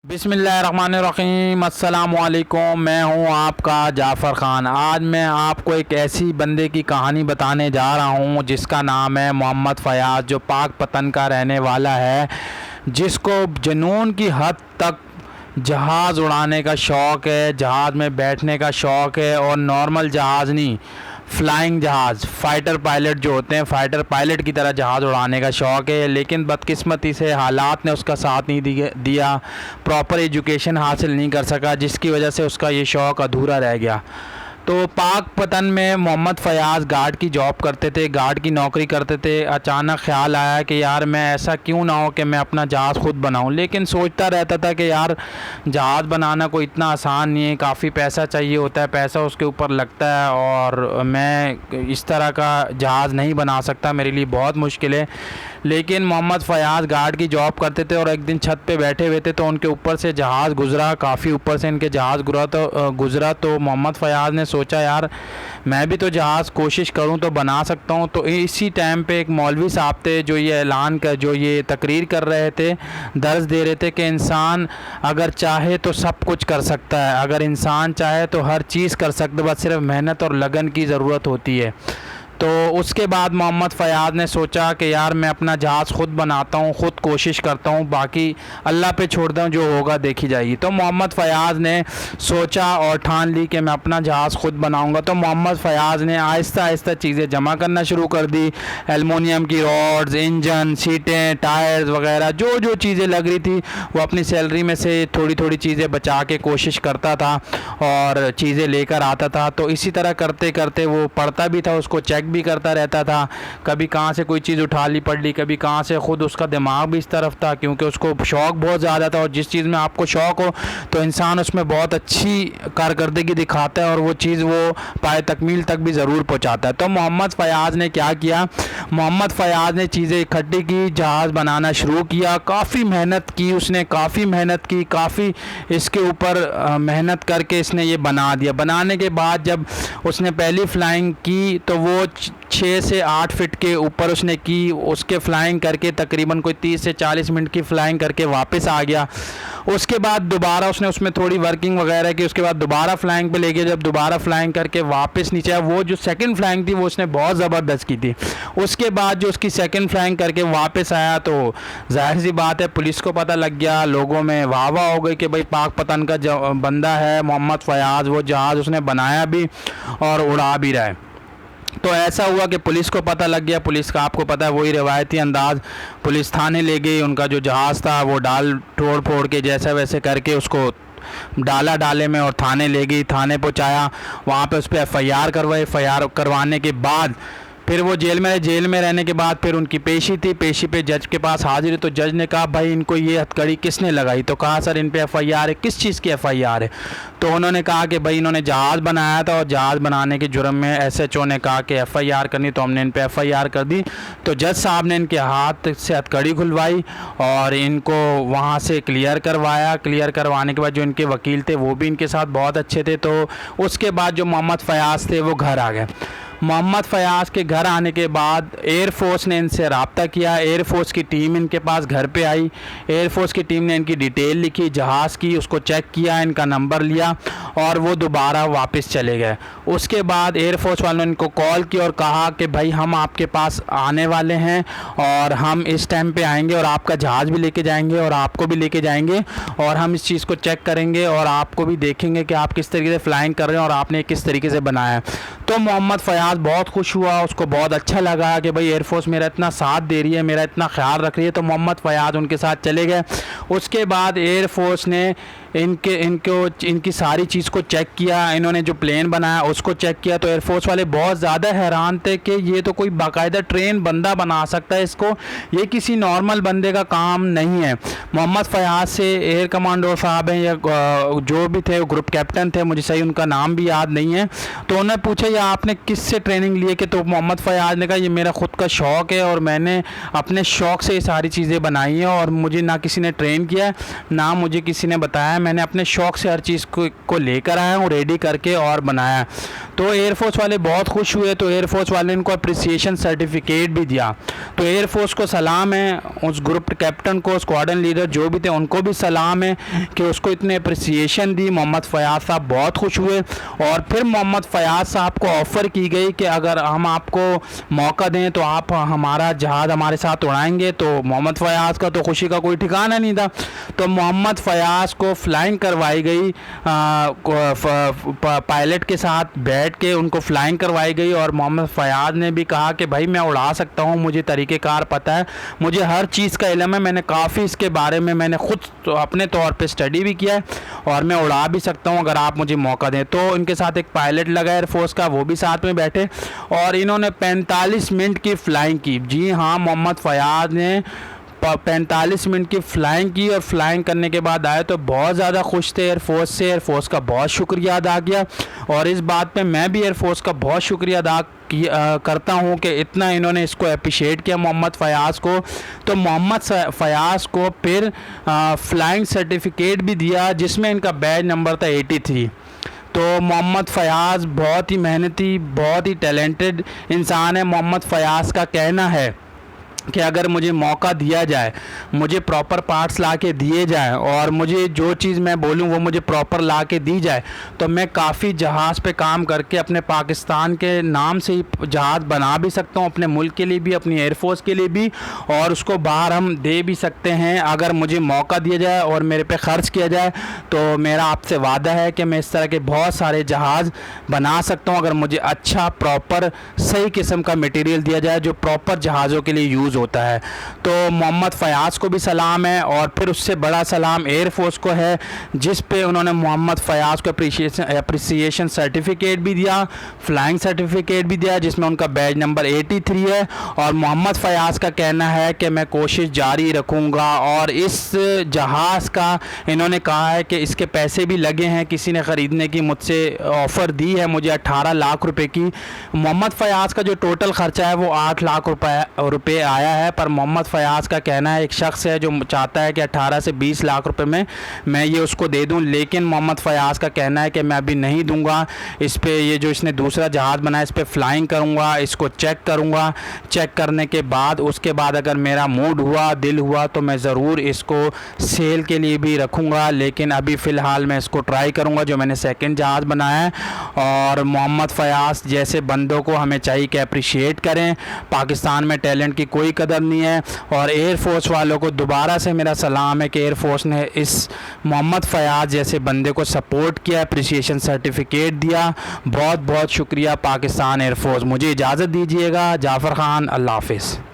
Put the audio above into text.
बिस्मिल्लाहिर्रहमानिर्रहीम, अस्सलाम वालेकुम। मैं हूं आपका जाफ़र ख़ान। आज मैं आपको एक ऐसी बंदे की कहानी बताने जा रहा हूं जिसका नाम है मोहम्मद फ़याज़, जो पाक पतन का रहने वाला है, जिसको जुनून की हद तक जहाज़ उड़ाने का शौक़ है, जहाज़ में बैठने का शौक़ है। और नॉर्मल जहाज़ नहीं, फ़्लाइंग जहाज़, फ़ाइटर पायलट जो होते हैं, फ़ाइटर पायलट की तरह जहाज़ उड़ाने का शौक़ है। लेकिन बदकिस्मती से हालात ने उसका साथ नहीं दिया, प्रॉपर एजुकेशन हासिल नहीं कर सका, जिसकी वजह से उसका ये शौक़ अधूरा रह गया। तो पाक पतन में मोहम्मद फ़याज़ गार्ड की जॉब करते थे, गार्ड की नौकरी करते थे। अचानक ख़्याल आया कि यार मैं ऐसा क्यों ना हो कि मैं अपना जहाज़ ख़ुद बनाऊं। लेकिन सोचता रहता था कि यार जहाज़ बनाना कोई इतना आसान नहीं है, काफ़ी पैसा चाहिए होता है, पैसा उसके ऊपर लगता है, और मैं इस तरह का जहाज़ नहीं बना सकता, मेरे लिए बहुत मुश्किल है। लेकिन मोहम्मद फ़याज़ गार्ड की जॉब करते थे और एक दिन छत पे बैठे हुए थे तो उनके ऊपर से जहाज़ गुज़रा, काफ़ी ऊपर से इनके जहाज़ गुज़रा तो मोहम्मद फ़याज़ ने सोचा यार मैं भी तो जहाज़ कोशिश करूं तो बना सकता हूं। तो इसी टाइम पे एक मौलवी साहब थे जो ये तकरीर कर रहे थे, दर्स दे रहे थे कि इंसान अगर चाहे तो सब कुछ कर सकता है, अगर इंसान चाहे तो हर चीज़ कर सकता है, बस सिर्फ मेहनत और लगन की ज़रूरत होती है। तो उसके बाद मोहम्मद फ़याज़ ने सोचा कि यार मैं अपना जहाज़ ख़ुद बनाता हूँ, ख़ुद कोशिश करता हूँ, बाकी अल्लाह पे छोड़ता हूँ, जो होगा देखी जाएगी। तो मोहम्मद फ़याज़ ने सोचा और ठान ली कि मैं अपना जहाज़ ख़ुद बनाऊँगा। तो मोहम्मद फ़याज़ ने आहिस्ता आहिस्ता चीज़ें जमा करना शुरू कर दी, एलुमिनियम की रॉड्स, इंजन, सीटें, टायर्स वगैरह जो जो चीज़ें लग रही थी वो अपनी सैलरी में से थोड़ी थोड़ी चीज़ें बचा के कोशिश करता था और चीज़ें लेकर आता था। तो इसी तरह करते करते वो पढ़ता भी था, उसको चेक भी करता रहता था, कभी कहाँ से कोई चीज़ उठा ली पढ़ ली, कभी कहाँ से। ख़ुद उसका दिमाग भी इस तरफ था क्योंकि उसको शौक़ बहुत ज़्यादा था, और जिस चीज़ में आपको शौक़ हो तो इंसान उसमें बहुत अच्छी कारकर्दगी दिखाता है और वो चीज़ वो पाए तकमील तक भी ज़रूर पहुँचाता है। तो मोहम्मद फ़याज़ ने क्या किया, मोहम्मद फ़याज़ ने चीज़ें इकट्ठी की, जहाज़ बनाना शुरू किया। काफ़ी मेहनत की उसने, काफ़ी मेहनत की, काफ़ी इसके ऊपर मेहनत करके इसने ये बना दिया। बनाने के बाद जब उसने पहली फ़्लाइंग की तो वो 6 से 8 फीट के ऊपर उसने की। उसके फ़्लाइंग करके तकरीबन कोई 30 से 40 मिनट की फ़्लाइंग करके वापस आ गया। उसके बाद दोबारा उसने उसमें थोड़ी वर्किंग वगैरह की, उसके बाद दोबारा फ़्लाइंग पे ले गया। जब दोबारा फ़्लाइंग करके वापस नीचे आया, वो जो सेकंड फ़्लाइंग थी वो उसने बहुत ज़बरदस्त की थी। उसके बाद जो उसकी सेकंड फ़्लाइंग करके वापस आया तो ज़ाहिर सी बात है पुलिस को पता लग गया, लोगों में वाह वाह हो गई कि भाई पाक पतन का जो बंदा है मोहम्मद फ़याज़, वो जहाज़ उसने बनाया भी और उड़ा भी रहा है। तो ऐसा हुआ कि पुलिस को पता लग गया। पुलिस का आपको पता है वही रिवायती अंदाज़, पुलिस थाने ले गई, उनका जो जहाज़ था वो डाल तोड़ फोड़ के जैसा वैसे करके उसको डाला डाले में और थाने ले गई, थाने पहुंचाया, वहाँ पे उस पर FIR करवाई। FIR करवाने के बाद फिर वो जेल में रहने के बाद फिर उनकी पेशी थी। पेशी पे जज के पास हाजिर है तो जज ने कहा भाई इनको ये हथकड़ी किसने लगाई। तो कहा सर इन पे FIR है। किस चीज़ की FIR है? तो उन्होंने कहा कि भाई इन्होंने जहाज़ बनाया था और जहाज़ बनाने के जुर्म में SHO ने कहा कि FIR करनी, तो हमने इन पे FIR कर दी। तो जज साहब ने इनके हाथ से हथकड़ी खुलवाई और इनको वहाँ से क्लियर करवाया। क्लियर करवाने के बाद जो इनके वकील थे वो भी इनके साथ बहुत अच्छे थे। तो उसके बाद जो मोहम्मद फ़याज़ थे वो घर आ गए। मोहम्मद फ़याज़ के घर आने के बाद एयरफोर्स ने इनसे रब्ता किया। एयरफोर्स की टीम इनके पास घर पे आई। एयरफोर्स की टीम ने इनकी डिटेल लिखी जहाज़ की, उसको चेक किया, इनका नंबर लिया और वो दोबारा वापस चले गए। उसके बाद एयरफोर्स वालों ने इनको कॉल किया और कहा कि भाई हम आपके पास आने वाले हैं और हम इस टाइम पे आएंगे और आपका जहाज़ भी लेके जाएंगे और आपको भी लेके जाएंगे और हम इस चीज़ को चेक करेंगे और आपको भी देखेंगे कि आप किस तरीके से फ़्लाइंग कर रहे हैं और आपने किस तरीके से बनाया है। तो मोहम्मद फ़याज़ बहुत खुश हुआ, उसको बहुत अच्छा लगा कि भाई एयरफोर्स मेरा इतना साथ दे रही है, मेरा इतना ख्याल रख रही है। तो मोहम्मद फ़याज़ उनके साथ चले गए। उसके बाद एयरफोर्स ने इनकी सारी चीज़ को चेक किया, इन्होंने जो प्लेन बनाया उसको चेक किया। तो एयरफोर्स वाले बहुत ज़्यादा हैरान थे कि ये तो कोई बाकायदा ट्रेन बंदा बना सकता है इसको, ये किसी नॉर्मल बंदे का काम नहीं है। मोहम्मद फ़याज़ से एयर कमांडर साहब हैं या जो भी थे, ग्रुप कैप्टन थे, मुझे सही उनका नाम भी याद नहीं है। तो उन्होंने पूछा आपने किससे ट्रेनिंग ली है? कि तो मोहम्मद फ़याज़ ने कहा ये मेरा ख़ुद का शौक़ है और मैंने अपने शौक़ से ये सारी चीज़ें बनाई हैं और मुझे ना किसी ने ट्रेन किया है, ना मुझे किसी ने बताया, मैंने अपने शौक़ से हर चीज़ को लेकर आया हूँ, रेडी करके और बनाया। तो एयरफोर्स वाले बहुत खुश हुए, तो एयरफोर्स वाले ने इनको अप्रिसिएशन सर्टिफिकेट भी दिया। तो एयरफोर्स को सलाम है, उस ग्रुप कैप्टन को, स्क्वाड्रन लीडर जो भी थे उनको भी सलाम है कि उसको इतने अप्रिसिएशन दी। मोहम्मद फ़याज़ साहब बहुत खुश हुए और फिर मोहम्मद फ़याज़ साहब को ऑफ़र की गई कि अगर हम आपको मौका दें तो आप हमारा जहाज़ हमारे साथ उड़ाएंगे। तो मोहम्मद फ़याज़ का तो खुशी का कोई ठिकाना नहीं था। तो मोहम्मद फ़याज़ को फ़्लाइंग करवाई गई, पायलट के साथ बैठ के उनको फ़्लाइंग करवाई गई और मोहम्मद फ़याज़ ने भी कहा कि भाई मैं उड़ा सकता हूँ, मुझे तरीक़ेकार पता है, मुझे हर चीज़ का इल्म है, मैंने काफ़ी इसके बारे में मैंने ख़ुद तो अपने तौर पे स्टडी भी किया है और मैं उड़ा भी सकता हूँ अगर आप मुझे मौका दें। तो इनके साथ एक पायलट लगा एयरफोर्स का, वो भी साथ में बैठे और इन्होंने 45 मिनट की फ़्लाइंग की। जी हाँ, मोहम्मद फ़याज़ ने 45 मिनट की फ़्लाइंग की और फ़्लाइंग करने के बाद आए तो बहुत ज़्यादा खुश थे एयरफोर्स से। एयरफोर्स का बहुत शुक्रिया अदा किया और इस बात पे मैं भी एयरफोर्स का बहुत शुक्रिया अदा करता हूँ कि इतना इन्होंने इसको अप्रिशिएट किया मोहम्मद फ़याज़ को। तो मोहम्मद फ़याज़ को फिर फ़्लाइंग सर्टिफिकेट भी दिया जिसमें इनका बैज नंबर था 83। तो मोहम्मद फ़याज़ बहुत ही मेहनती, बहुत ही टैलेंटेड इंसान है। मोहम्मद फ़याज़ का कहना है कि अगर मुझे मौका दिया जाए, मुझे प्रॉपर पार्ट्स ला के दिए जाए और मुझे जो चीज़ मैं बोलूँ वो मुझे प्रॉपर ला के दी जाए तो मैं काफ़ी जहाज़ पे काम करके अपने पाकिस्तान के नाम से ही जहाज़ बना भी सकता हूँ, अपने मुल्क के लिए भी, अपनी एयरफोर्स के लिए भी, और उसको बाहर हम दे भी सकते हैं अगर मुझे मौका दिया जाए और मेरे पे ख़र्च किया जाए। तो मेरा आपसे वादा है कि मैं इस तरह के बहुत सारे जहाज़ बना सकता हूँ अगर मुझे अच्छा प्रॉपर सही किस्म का मटेरियल दिया जाए जो प्रॉपर जहाज़ों के लिए यूज़ होता है। तो मोहम्मद फ़याज़ को भी सलाम है और फिर उससे बड़ा सलाम एयरफोर्स को है जिस पे उन्होंने मोहम्मद फ़याज़ को अप्रिसिएशन सर्टिफिकेट भी दिया, फ़्लाइंग सर्टिफिकेट भी दिया जिसमें उनका बैज नंबर 83 है। और मोहम्मद फ़याज़ का कहना है कि मैं कोशिश जारी रखूँगा और इस जहाज़ का इन्होंने कहा है कि इसके पैसे भी लगे हैं, किसी ने ख़रीदने की मुझसे ऑफ़र दी है मुझे 18 लाख रुपए की। मोहम्मद फ़याज़ का जो टोटल ख़र्चा है वो 8 लाख रुपए आया है, पर मोहम्मद फ़याज़ का कहना है एक शख्स है जो चाहता है कि 18 से 20 लाख रुपए में मैं ये उसको दे दूं, लेकिन मोहम्मद फ़याज़ का कहना है कि मैं अभी नहीं दूंगा। इस पे ये जो इसने दूसरा जहाज़ बनाया इस पे फ़्लाइंग करूंगा, इसको चेक करूंगा, चेक करने के बाद उसके बाद अगर मेरा मूड हुआ, दिल हुआ तो मैं ज़रूर इसको सेल के लिए भी रखूँगा, लेकिन अभी फ़िलहाल मैं इसको ट्राई करूँगा जो मैंने सेकेंड जहाज़ बनाया है। और मोहम्मद फ़याज़ जैसे बंदों को हमें चाहिए कि अप्रिशिएट करें। पाकिस्तान में टैलेंट की कोई कदर नहीं है। और एयरफोर्स वालों को दोबारा से मेरा सलाम है कि एयरफोर्स ने इस मोहम्मद फ़याज़ जैसे बंदे को सपोर्ट किया, अप्रिसिएशन सर्टिफिकेट दिया। बहुत बहुत शुक्रिया पाकिस्तान एयरफोर्स। मुझे इजाज़त दीजिएगा। जाफ़र ख़ान, अल्लाह हाफ़िज़।